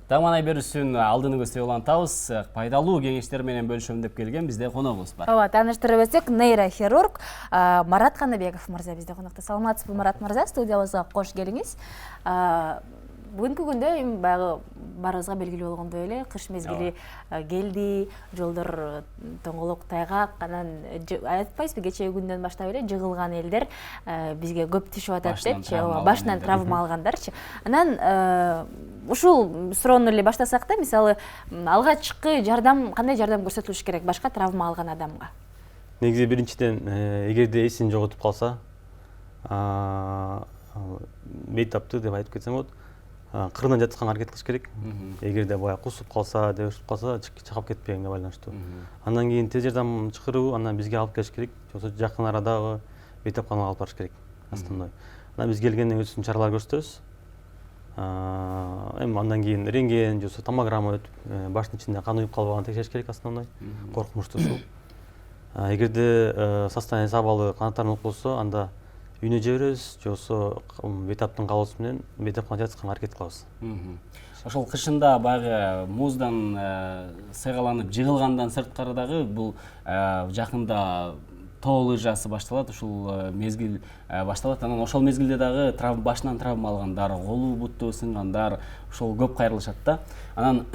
Таманай берүүсүн алдыны көздөй улантабыз. Пайдалуу кеңештер менен бөлүшөм деп келген бизде коногубуз бар. Ооба, тааныштырып өтсөк, нейрохирург Марат Каныбеков мырза бизде конокто. Саламатсызбы, Марат мырза, студиябызга кош келиңиз. Бүгүнкү күндө эми баягы баарыбызга белгилүү болгондой эле кыш мезгили келди, жолдор тоңголук, тайгак, анан айтпайсызбы, кечээ күндөн баштап эле жыгылган элдер бизге көп түшүп атат депчи, башынан травма алгандарчы. Анан ушул суроону эле баштасак да, мисалы, алгачкы жардам, кандай жардам көрсөтүлүш керек башка травма алган адамга? Негизи биринчиден, эгерде эсин жоготуп калса, бейтапты деп айтып кетсем болот. Кырынан жатканга аракет кылыш керек. Эгерде бая кусуп калса, дебешип калса, чакап кетпегенге байланыштуу. Андан кийин тез жардам чакыруу, андан бизге алып келиш керек. Жоксо жакын арадагы бейтапканага алып барыш керек. Основной. Анан биз келгенден кийин чаралар көрсөтөбүз. Эми андан кийин рентген, жоксо томограмма өтүп, баштын ичинде кан уюп калбаганын текшериш керек основной. Коркунучтуу. Эгерде состояние абалы канаттарын ук болсо, анда үйүнө жиберебиз, жоксо бейтаптын каалоосу менен бейтапкана жаткызганга аракет кылабыз. Ошол кышында баягы муздан сыйгаланып жыгылгандан сырткары дагы бул жакында тоо лыжасы башталат, ушул мезгил башталат. Анан ошол мезгилде дагы башынан травма алгандар, колу буту сынгандар ошол көп кайрылышат да. Анан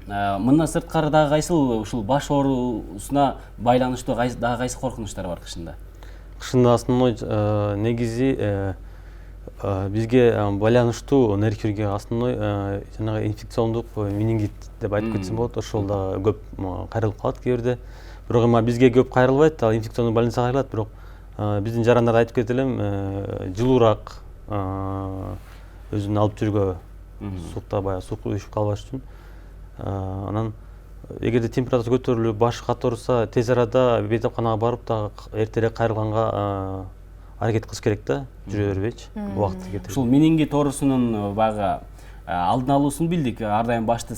мындан сырткары дагы кайсыл ушул баш оорусуна байланыштуу дагы кайсы коркунучтар бар кышында? Кышында основной негизи бизге байланыштуу нейрохирургия основной жанагы инфекциондук менингит деп айтып кетсем болот. Ошол да көп кайрылып калат кээ бирде. Бирок эми бизге көп кайрылбайт, ал инфекциондук больницага кайрылат, бирок биздин жарандарда айтып кетелем, жылуураак өзүн алып жүргө, сукта баягы сук уюшуп калбаш үчүн. Анан эгерде температура көтөрүлүп, башы катууруса, тез арада бейтапканага барып дагы эртерээк кайрылганга аракет кылыш керек да, жүрө бербейчи, убакыт кетирип. Ушул менингит оорусунун баягы алдын алуусун билдик, ар дайым башты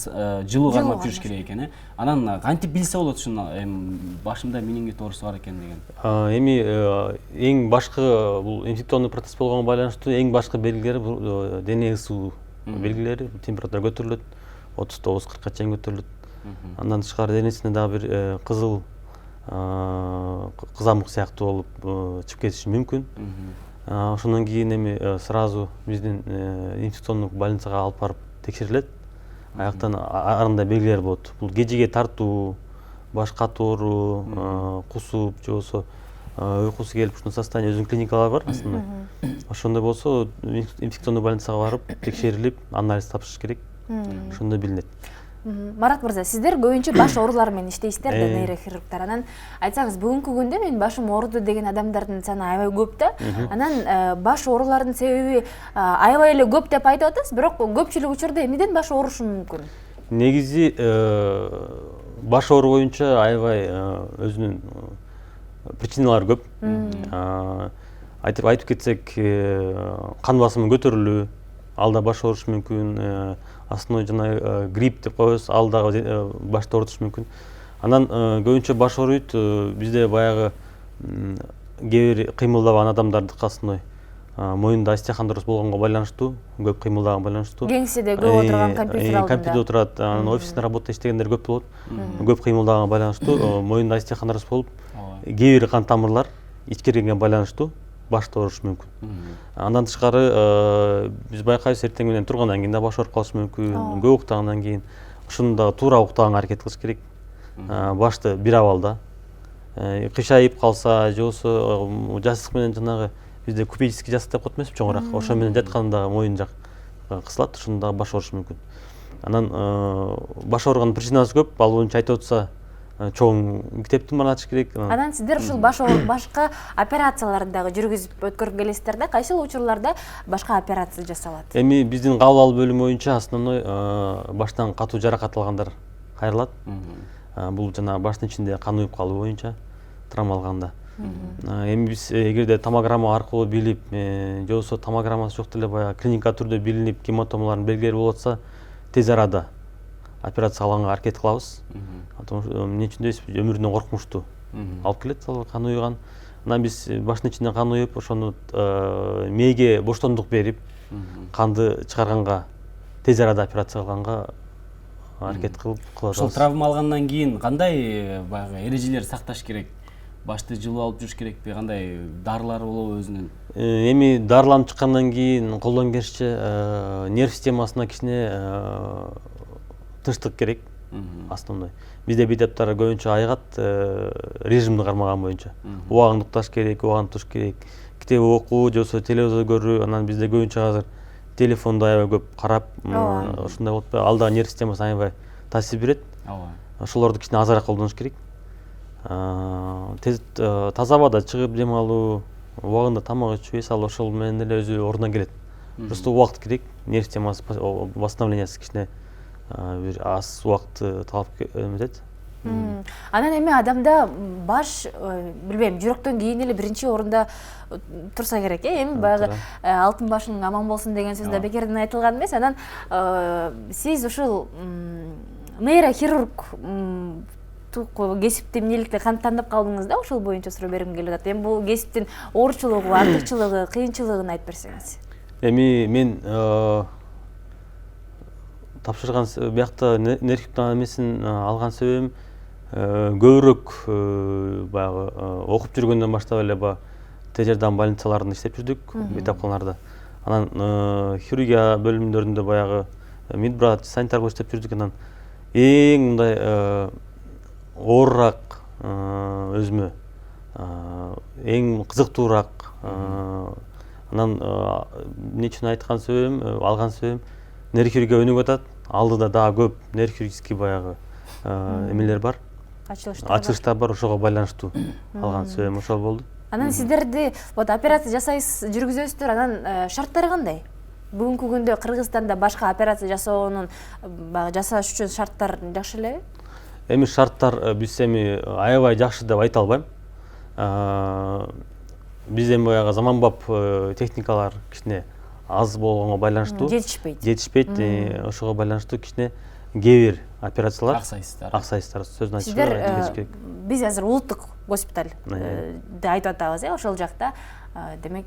жылуу кармап жүрүш керек экен. Анан кантип билсе болот ушуну, эми башымда менингит оорусу бар экен деген? Эми эң башкы бул инфекционный процесс болгонго байланыштуу эң башкы белгилери бул дене ысуу белгилери, температура көтөрүлөт, 39-40 чейин көтөрүлөт. Андан тышкары денесинде дагы бир кызыл кызамык сыяктуу болуп чыгып кетиши мүмкүн. Ошондон кийин эми сразу биздин инфекциондук больницага алып барып текшерилет. Аяктан арында белгилер болот. Бул кежиге тартуу, баш катууруу, кусуп, жобосо уйкусу келип ушундай состояние өзүнүн клиникалары бар аслында. Ошондой болсо инфекциондук больницага барып текшерилип, анализ тапшырыш керек. Ошондо билинет. Марат мырза, сиздер көбүнчө баш оорулары менен иштейсиздер да, нейрохирургтар. Анан айтсаңыз, бүгүнкү күндө мен башым ооруду деген адамдардын саны аябай көп да. Анан баш оорулардын себеби аябай эле көп деп айтып атасыз, бирок көпчүлүк учурда эмнеден баш оорушу мүмкүн? Негизи баш оору боюнча аябай өзүнүн причиналары көп. Айтып кетсек, кан басымы көтөрүлүү, алда баш оорушу мүмкүн. Основной жана грипп деп коебуз, ал дагы башты оорутушу мүмкүн. Анан көбүнчө баш ооруйт бизде баягы кээ бир кыймылдабаган адамдардыкы основной моюнда остеохондроз болгонго байланыштуу, көп кыймылдаганга байланыштуу. Кеңседе көп отурган компьютер алдында. Компьютерде отурат, анан офисте работа иштегендер көп болот. Көп кыймылдаганга байланыштуу моюнда остеохондроз болуп, кээ бир кан тамырлар ичкергенге байланыштуу башты оорушу мүмкүн. Андан тышкары биз байкайбыз, эртең менен тургандан кийин да баш ооруп калышы мүмкүн, көп уктагандан кийин. Ушуну да туура уктаганга аракет кылыш керек. Башты бир абалда кыйшайып калса, жобосо жастык менен жанагы бизде купеческий жастык деп коет эмеспи, чоңураак. Ошо менен жатканда моюн жак кысылат, ошондо дагы баш оорушу мүмкүн. Анан баш ооруганын причинасы көп, ал боюнча айтып атса чоң китептин баарын ачыш керек. Анан сиздер ушул башка операцияларды дагы жүргүзүп өткөрүп келесиздер да, кайсыл учурларда башка операция жасалат? Эми биздин кабыл алуу бөлүмү боюнча основной баштан катуу жаракат алгандар кайрылат. Бул жана баштын ичинде кан уюп калуу боюнча травма алганда. Эми биз эгерде томограмма аркылуу билип, жобосо томограммасы жок деле баягы клиника түрдө билинип, гематомалардын белгилери болуп атса, тез арада операция кылганга аракет кылабыз. Эмне үчүн десиз, өмүрүнөн коркунучтуу алып келет, ал кан уюган. Анан биз баштын ичинде кан уюп, ошону мээге боштондук берип, канды чыгарганга, тез арада операция кылганга аракет кылып кыла ошол атабыз. травма алгандан кийин кандай баягы эрежелер сакташ керек? Башты жылып алып жүрүш керекпи? Кандай дарылар болобу өзүнүн? Эми дарыланып чыккандан кийин колдон келишинче нерв системасына кичине тынчтык керек. Основной. Бизде бейтаптар көбүнчө айгат режимди кармаган боюнча. Убагын укташ керек, убагын туруш керек. Китеп окуу, же болбосо телевизор көрүү, анан бизде көбүнчө азыр телефонду аябай көп карап, ушундай болуп атпайбы? Ал да нерв системасына аябай таасир берет. Ооба. Ошолорду кичине азыраак колдонуш керек. Таза абада чыгып дем алуу, убагында тамак ичүү, эс алуу ошол менен эле өзү ордуна келет. Просто убакыт керек, нерв системасы восстановлениясы кичине бир аз убакыт талап этет. Анан эми адамда баш, билбейм, жүрөктөн кийин эле биринчи орунда турса керек, эми баягы алтын башың аман болсун деген сөз да бекерден айтылган эмес. Анан сиз ушул нейрохирург кесипти эмнеликте тандап калдыңыз да, ошол боюнча суроо бергим келип атат. Эми бул кесиптин оорчулугу, артыкчылыгы, кыйынчылыгын айтып берсеңиз. Эми мен тапшырган биякта нейрохирургтун эмесин алган себебим көбүрөөк баягы окуп жүргөндөн баштап эле баягы тез жардам больницаларында иштеп жүрдүк, бейтапканаларда. Анан хирургия бөлүмдөрүндө баягы медбрат, санитар болуп иштеп жүрдүк. Анан эң мындай оорураак өзүмө эң кызыктуураак анан эмне үчүн айткан себебим, алган себебим нейрохирургия өнүгүп атат. Алдыда дагы көп нейрохирургический баягы эмелер бар. Ачылыштар бар, ошого байланыштуу алган себебим ошол болду. Анан сиздерди вот операция жасайсыз, жүргүзөсүздөр, анан шарттары кандай? Бүгүнкү күндө Кыргызстанда башка операция жасоонун жасаш үчүн шарттар жакшы элеби? Эми шарттар биз эми аябай жакшы деп айта албайм. Биз эми баягы заманбап техникалар кичине аз болгонго байланыштуу. Жетишпейт. Ошого байланыштуу кичине кээ бир операциялар аксайсыздар сөзүн айтышып керек. Биз азыр улуттук госпиталь деп айтып атабыз, ошол жакта демек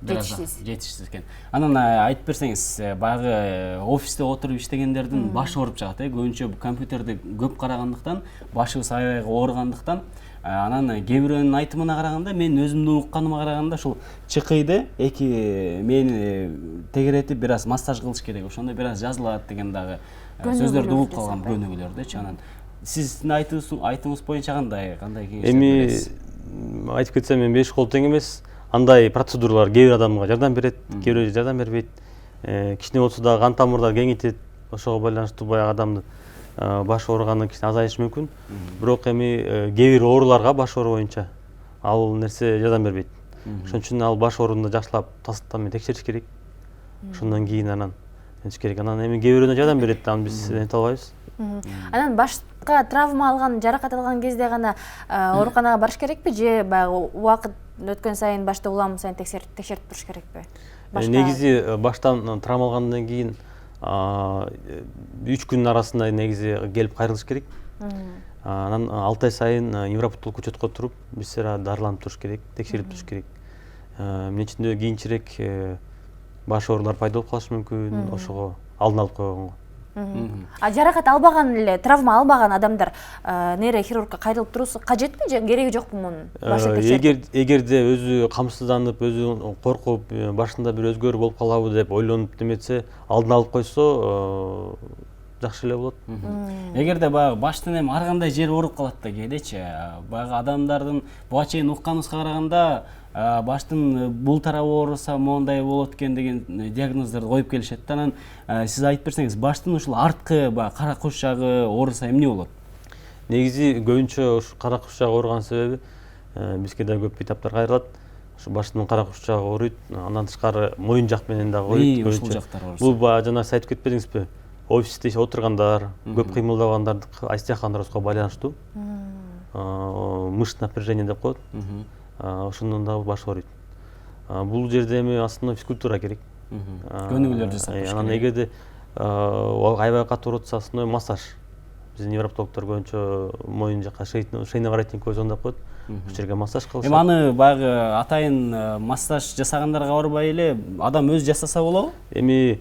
жетишсиз экен. Анан айтып берсеңиз, баягы офисте отуруп иштегендердин башы ооруп чыгат, көбүнчө компьютерди көп карагандыктан, башыбыз аябай ооругандыктан, анан кээ бирөөнүн айтымына караганда, мен өзүмдүн укканыма караганда ушул чыкыйды эки мени тегеретип бир аз массаж кылыш керек, ошондо бир аз жазылат деген дагы сөздөрдү угуп калгам, көнүгүүлөрдүчү. Анан сиздин айтымыңыз боюнча кандай кеңеш бересиз? Эми айтып кетсем, мен 5 кол тең эмес. Андай процедуралар кээ бир адамга жардам берет, кээ бирөө жардам бербейт. Кичине болсо да кан тамырлар кеңейтет, ошого байланыштуу баягы адамдын баш ооруганы кичине азайышы мүмкүн. Бирок эми кээ бир ооруларга баш оору боюнча ал нерсе жардам бербейт. Ошон үчүн ал баш ооруну жакшылап тастан текшериш керек. Ошондон кийин анан нече керек. Анан эми кээ бирөөнө жардам берет, аны биз айта албайбыз. Анан башка травма алган, жаракат алган кезде гана ооруканага барыш керекпи, же баягы убакыт өткөн сайын, башты улам сайын текшерип туруш керекпи? Негизи баштан травма алгандан кийин 3 күнүн арасында негизи келип кайрылыш керек. Анан 6 ай сайын невропатолог учетко туруп, биз дарыланып туруш керек, текшерип туруш керек. Эмне үчүндө кийинчерээк баш оорулар пайда болуп калышы мүмкүн, ошого алдын алып койгонго. Жаракат албаган эле, травма албаган адамдар нейрохирургка кайрылып туруусу кажетпи же кереги жокпу мунун? Эгерде өзү камсызданып, өзү коркуп, башында бир өзгөрүү болуп калабы деп ойлонуп неметсе, алдын алып койсо жакшы эле болот. Эгерде баягы баштын эми ар кандай жери ооруп калат да кээдечи, баягы адамдардын буга чейин укканыбызга караганда баштын бул тарабы ооруса моундай болот экен деген диагноздорду коюп келишет да. Анан сиз айтып берсеңиз, баштын ушул арткы баягы кара куш жагы ооруса эмне болот? Негизи көбүнчө ушу кара куш жагы ооруган себеби бизге да көп бейтаптар кайрылат. Ушу баштын кара куш жагы ооруйт, андан тышкары моюн жак менен дагы ооруйт. Ушул жактар ооруса. Бул баягы жана сиз айтып кетпедиңизби? Офисте отургандар, көп кыймылдагандар остеохондроз байланыштуу. Мышц напряжение деп коет. Ошондон дагы баш ооруйт. Бул жерде эми основной физкультура керек. Көнүгүүлөр жасап туруш керек. Анан эгерде аябай катуу ооруп атса, основной массаж. Биздин невропатологдор көбүнчө моюн жакка шейно-воротник көзөн деп коет. Ушул жерге массаж кылышат. Эми аны баягы атайын массаж жасагандарга барбай эле адам өзү жасаса болобу? Эми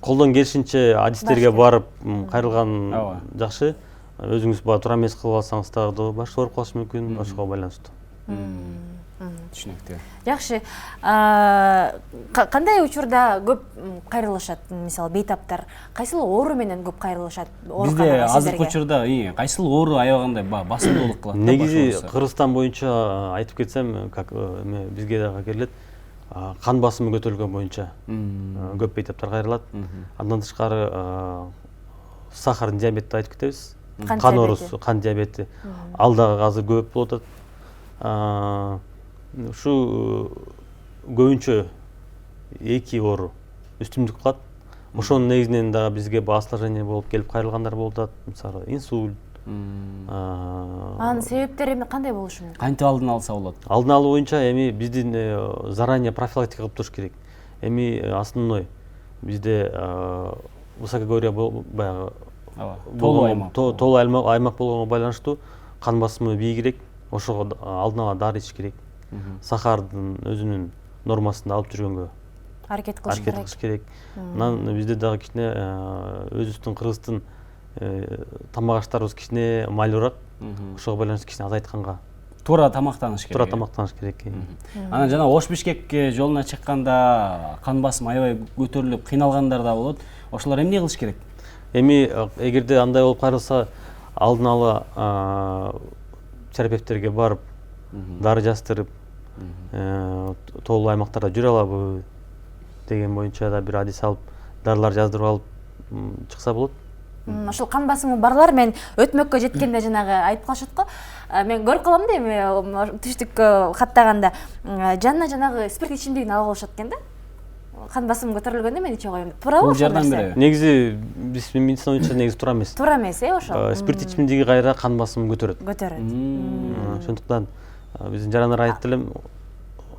колдон келишинче адистерге барып кайрылган Ооба. жакшы. Өзүңүз баа туура эмес кылып алсаңыз дагы башка ооруп калышы мүмкүн, ошого байланыштуу. Түшүнүктүү. Жакшы. Кандай учурда көп кайрылышат? Мисалы бейтаптар кайсыл оору менен көп кайрылышат? Бизде азыркы учурда кайсыл оору аябагандай басымдуулук кылат. Негизи Кыргызстан боюнча айтып кетсем, как бизге дагы келет, кан басымы көтөрүлгөн боюнча көп бейтаптар кайрылат. Андан тышкары сахар диабетти айтып кетебиз. Кан оорусу, кан диабети. Ал дагы азыр көп болуп атат. Ушу көбүнчө эки оору үстүмдүк кылат. Ошонун негизинен дагы бизге осложнение болуп келип кайрылгандар болуп атат. Мисалы инсульт. Анын себептери кандай болушу мүмкүн? Кантип алдын алса болот? Алдын алуу боюнча эми биздин заранее профилактика кылып туруш керек. Эми основной бизде высокогорье баягы толуу аймак болгонго байланыштуу кан басымы бийигирээк. Ошого алдын ала дары ичиш керек. Сахардын өзүнүн нормасында алып жүргөнгө Аракет кылыш керек. Анан бизде дагы кичине өзүбүздүн кыргыздын тамак аштарыбыз кичине майлуураак. Ошого байланыштуу кичине азайтканга. Туура тамактаныш керек. Туура тамактаныш керек. Анан жана Ош Бишкек жолуна чыкканда кан басым аябай көтөрүлүп кыйналгандар да болот. Ошолор эмне кылыш керек? Эми эгерде андай болуп кайрылса, алдын ала терапевттерге барып, дары жаздырып, тоолуу аймактарда жүрө алабы деген боюнча да бир адис алып, дарылар жаздырып алып чыкса болот. Ошол кан басымы барлар мен өтмөккө жеткенде жанагы айтып калышат го. Мен көрүп калам да эми түштүк каттаганда жанагы спирт ичимдигин алып алышат экен да. Кан басым көтөрүлгөндө мен иче коем. Туурабы ошол жардам нерсе? береби? Негизи биз медицина боюнча негизи туура эмес. Туура эмес, ошол. Спирт ичимдиги кайра кан басымын көтөрөт. Ошондуктан биздин жарандар айтып элем,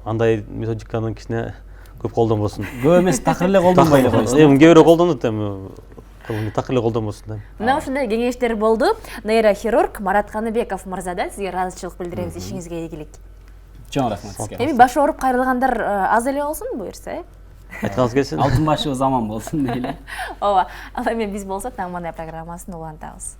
андай методиканы кичине көп колдонбосун. Көп эмес, такыр эле колдонбой эле койсун. Эми кээ бирөө колдонот эми такыр эле колдонбосун да. Мына ушундай кеңештер болду. Нейрохирург Марат Каныбеков мырзадан сизге ыраазычылык билдиребиз, ишиңизге ийгилик. Чоң рахмат сизге. Эми башы ооруп кайрылгандар аз эле болсун буюрса, Айтканыңыз келсин. Алтын башыбыз аман болсун дейли. Ооба. Ал эми биз болсо таң мандай программасын улантабыз.